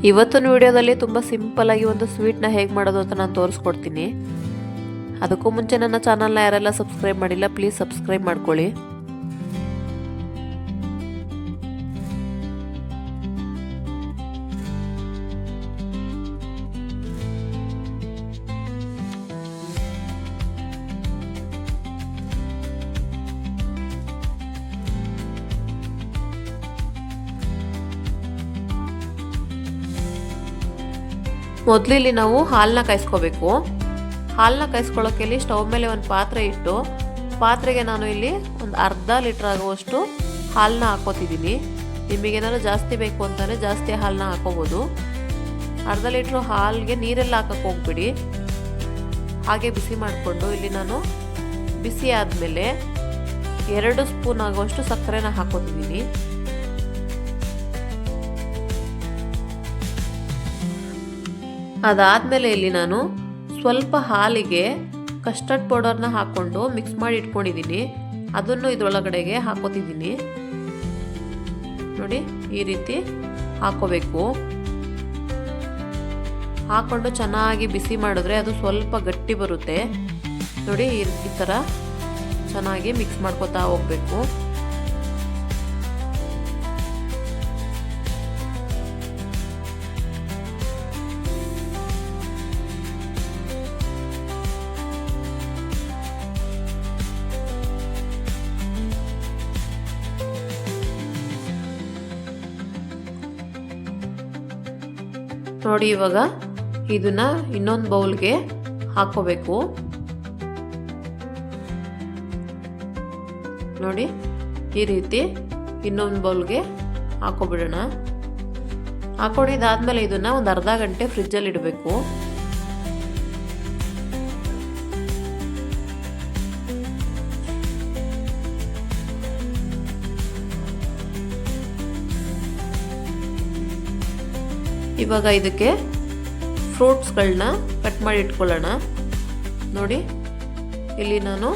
ಇವತ್ತಿನ ವಿಡಿಯೋದಲ್ಲಿ ತುಂಬ ಸಿಂಪಲ್ಲಾಗಿ ಒಂದು ಸ್ವೀಟ್ನ ಹೇಗೆ ಮಾಡೋದು ಅಂತ ನಾನು ತೋರಿಸ್ಕೊಡ್ತೀನಿ. ಅದಕ್ಕೂ ಮುಂಚೆ ನನ್ನ ಚಾನಲ್ನ ಯಾರೆಲ್ಲ ಸಬ್ಸ್ಕ್ರೈಬ್ ಮಾಡಿಲ್ಲ ಪ್ಲೀಸ್ ಸಬ್ಸ್ಕ್ರೈಬ್ ಮಾಡ್ಕೊಳ್ಳಿ. ಮೊದಲು ಇಲ್ಲಿ ನಾವು ಹಾಲನ್ನ ಕಾಯಿಸ್ಕೋಬೇಕು. ಹಾಲನ್ನ ಕಾಯಿಸ್ಕೊಳ್ಳೋಕೆ ಇಲ್ಲಿ ಸ್ಟವ್ ಮೇಲೆ ಒಂದು ಪಾತ್ರೆ ಇಟ್ಟು ಪಾತ್ರೆಗೆ ನಾನು ಇಲ್ಲಿ ಒಂದು ಅರ್ಧ ಲೀಟ್ರ್ ಆಗುವಷ್ಟು ಹಾಲನ್ನ ಹಾಕೋತಿದ್ದೀನಿ. ನಿಮಗೇನಾದ್ರು ಜಾಸ್ತಿ ಬೇಕು ಅಂತಂದರೆ ಜಾಸ್ತಿ ಹಾಲನ್ನ ಹಾಕೋಬೋದು. ಅರ್ಧ ಲೀಟ್ರ್ ಹಾಲಿಗೆ ನೀರೆಲ್ಲ ಹಾಕಕ್ಕೆ ಹೋಗ್ಬಿಡಿ. ಹಾಗೆ ಬಿಸಿ ಮಾಡಿಕೊಂಡು ಇಲ್ಲಿ ನಾನು ಬಿಸಿ ಆದಮೇಲೆ 2 ಸ್ಪೂನ್ ಆಗುವಷ್ಟು ಸಕ್ಕರೆನ ಹಾಕೋತಿದ್ದೀನಿ. ಅದಾದಮೇಲೆ ಇಲ್ಲಿ ನಾನು ಸ್ವಲ್ಪ ಹಾಲಿಗೆ ಕಸ್ಟರ್ಡ್ ಪೌಡರ್ನ ಹಾಕ್ಕೊಂಡು ಮಿಕ್ಸ್ ಮಾಡಿ ಇಟ್ಕೊಂಡಿದ್ದೀನಿ. ಅದನ್ನು ಇದರೊಳಗಡೆಗೆ ಹಾಕೋತಿದ್ದೀನಿ. ನೋಡಿ ಈ ರೀತಿ ಹಾಕೋಬೇಕು. ಹಾಕ್ಕೊಂಡು ಚೆನ್ನಾಗಿ ಬಿಸಿ ಮಾಡಿದ್ರೆ ಅದು ಸ್ವಲ್ಪ ಗಟ್ಟಿ ಬರುತ್ತೆ. ನೋಡಿ ಈ ಥರ ಚೆನ್ನಾಗಿ ಮಿಕ್ಸ್ ಮಾಡ್ಕೊತಾ ಹೋಗಬೇಕು. ನೋಡಿ ಇವಾಗ ಇದನ್ನ ಇನ್ನೊಂದು ಬೌಲ್ಗೆ ಹಾಕೋಬೇಕು. ನೋಡಿ ಈ ರೀತಿ ಇನ್ನೊಂದು ಬೌಲ್ಗೆ ಹಾಕೋಬಿಡೋಣ. ಹಾಕೊಂಡಿದ್ದಾದ್ಮೇಲೆ ಇದನ್ನ ಒಂದು ಅರ್ಧ ಗಂಟೆ ಫ್ರಿಜ್ಜಲ್ಲಿ ಇಡಬೇಕು. ಇವಾಗ ಇದಕ್ಕೆ ಫ್ರೂಟ್ಸ್ಗಳನ್ನ ಕಟ್ ಮಾಡಿ ಇಟ್ಕೊಳ್ಳೋಣ. ನೋಡಿ ಇಲ್ಲಿ ನಾನು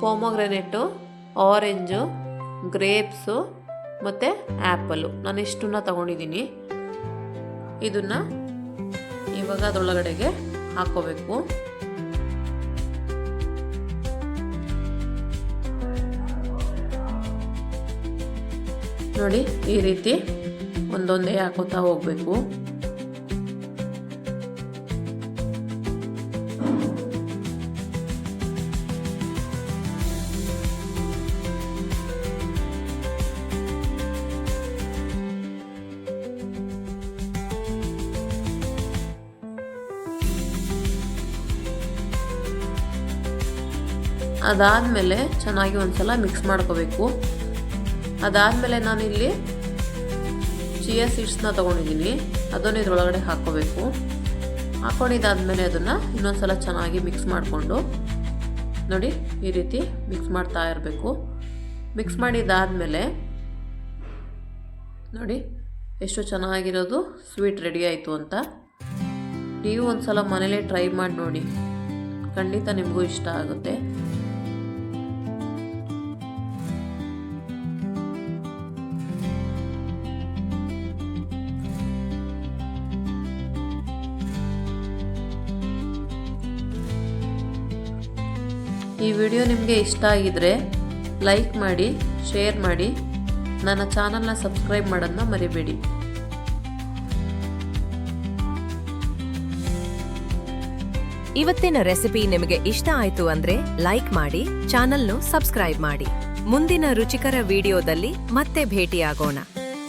ಪೊಮೊಗ್ರೆನೇಟು, ಆರೆಂಜು, ಗ್ರೇಪ್ಸು ಮತ್ತು ಆ್ಯಪಲ್ಲು ನಾನು ಇಷ್ಟನ್ನ ತಗೊಂಡಿದ್ದೀನಿ. ಇದನ್ನು ಇವಾಗ ಅದರೊಳಗಡೆಗೆ ಹಾಕೋಬೇಕು. ನೋಡಿ ಈ ರೀತಿ ಒಂದೊಂದೇ ಹಾಕೋತಾ ಹೋಗಬೇಕು. ಅದಾದಮೇಲೆ ಚೆನ್ನಾಗಿ ಒಂದ್ಸಲ ಮಿಕ್ಸ್ ಮಾಡ್ಕೋಬೇಕು. ಅದಾದಮೇಲೆ ನಾನಿಲ್ಲಿ ಚಿಯಾ ಸೀಡ್ಸ್ನ ತೊಗೊಂಡಿದ್ದೀನಿ. ಅದನ್ನು ಇದರೊಳಗಡೆ ಹಾಕ್ಕೋಬೇಕು. ಹಾಕ್ಕೊಂಡಿದ್ದಾದಮೇಲೆ ಅದನ್ನು ಇನ್ನೊಂದ್ಸಲ ಚೆನ್ನಾಗಿ ಮಿಕ್ಸ್ ಮಾಡಿಕೊಂಡು ನೋಡಿ ಈ ರೀತಿ ಮಿಕ್ಸ್ ಮಾಡ್ತಾ ಇರಬೇಕು. ಮಿಕ್ಸ್ ಮಾಡಿದ್ದಾದಮೇಲೆ ನೋಡಿ ಎಷ್ಟು ಚೆನ್ನಾಗಿರೋದು ಸ್ವೀಟ್ ರೆಡಿ ಆಯಿತು ಅಂತ. ನೀವು ಒಂದ್ಸಲ ಮನೇಲೇ ಟ್ರೈ ಮಾಡಿ ನೋಡಿ, ಖಂಡಿತ ನಿಮಗೂ ಇಷ್ಟ ಆಗುತ್ತೆ. ಈ ವಿಡಿಯೋ ನಿಮಗೆ ಇಷ್ಟ ಆಗಿದ್ರೆ ಲೈಕ್ ಮಾಡಿ, ಶೇರ್ ಮಾಡಿ, ನನ್ನ ಚಾನಲ್ನ ಸಬ್ಸ್ಕ್ರೈಬ್ ಮಾಡೋದನ್ನ ಮರಿಬೇಡಿ. ಇವತ್ತಿನ ರೆಸಿಪಿ ನಿಮಗೆ ಇಷ್ಟ ಆಯ್ತು ಅಂದ್ರೆ ಲೈಕ್ ಮಾಡಿ, ಚಾನಲ್ನು ಸಬ್ಸ್ಕ್ರೈಬ್ ಮಾಡಿ. ಮುಂದಿನ ರುಚಿಕರ ವಿಡಿಯೋದಲ್ಲಿ ಮತ್ತೆ ಭೇಟಿಯಾಗೋಣ.